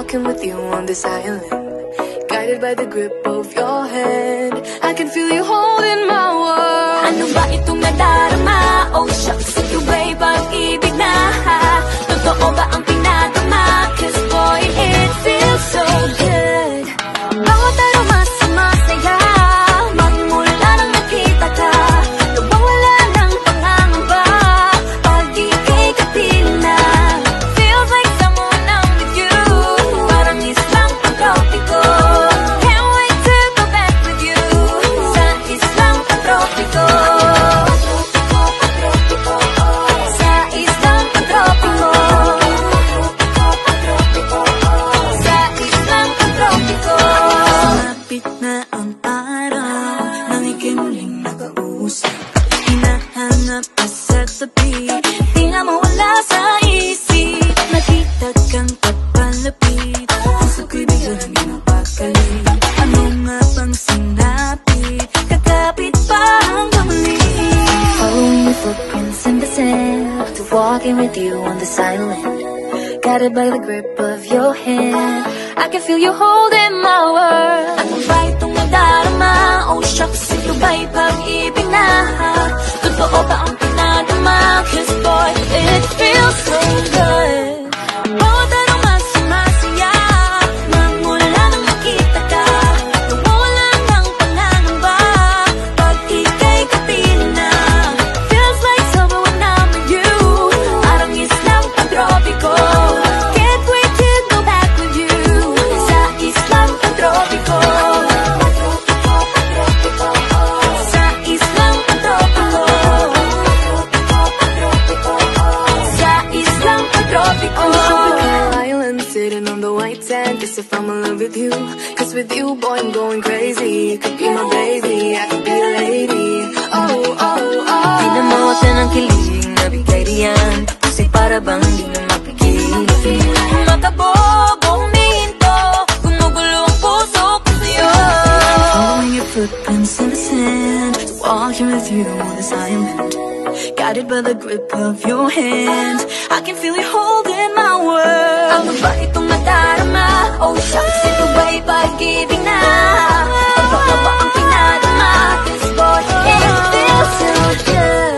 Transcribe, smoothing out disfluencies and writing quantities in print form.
walking with you on this island, guided by the grip of your hand. I can feel you holding my world. Ano ba itong nadarama? Oh shucks, ito ba'y pag-ibig na? Totoo ba ang pinadama? Cause boy, it feels so good. Bawat aroma sumasaya, magmula nang nakita ka. Nawawala ng pangangamba pag ika'y kapiling na. Feels like someone I'm with you, parang islang pantropiko. Can't wait to go back with you sa islang pantropiko. Sa islang pantropiko. Sa islang pantropiko. Sumapit na ang araw nang ika'y muling nag-uusap. Hinahanap ka sa tabi, di na mawala sa isip. Nakita kang papalapit, puso ko'y biglang ginapakali. Ano nga bang sinapit, kakapit pa hanggang muli. Following your footprints in the sand, to walking with you on this island, guided by the grip of your hand. I can feel you holding my world. Ano ba itong nadarama? Oh shucks, ito ba'y pag-ibig na? Totoo ba ang pinadama? Cause boy, it feels so good. Bawat aroma sumasaya, magmula nang nakita ka. Nawawala ng pangangamba pag ika'y kapiling na. Feels like summer when I'm with you, parang islang pantropiko. Can't wait to go back with you sa islang pantropiko. Sa islang pantropiko. Sa islang pantropiko. On the tropical island, sitting on the white sand, guess if I'm in love with you. Cause with you, boy, I'm going crazy. You could be my baby, I could be a lady. Oh, oh, oh. Di na mawala ng kilig na bigay diyan, kasi para bang di na mapigil. Makabobo, humihinto, gumugulo ang puso ko sa'yo. Following your footprints in the sand, walking with you on this island, guided by the grip of your hand. I can feel you holding my world. Ano ba itong nadarama? Oh shucks, ito ba'y pag-ibig na? Ano ba ang pinadama? Cause boy, it feels so good.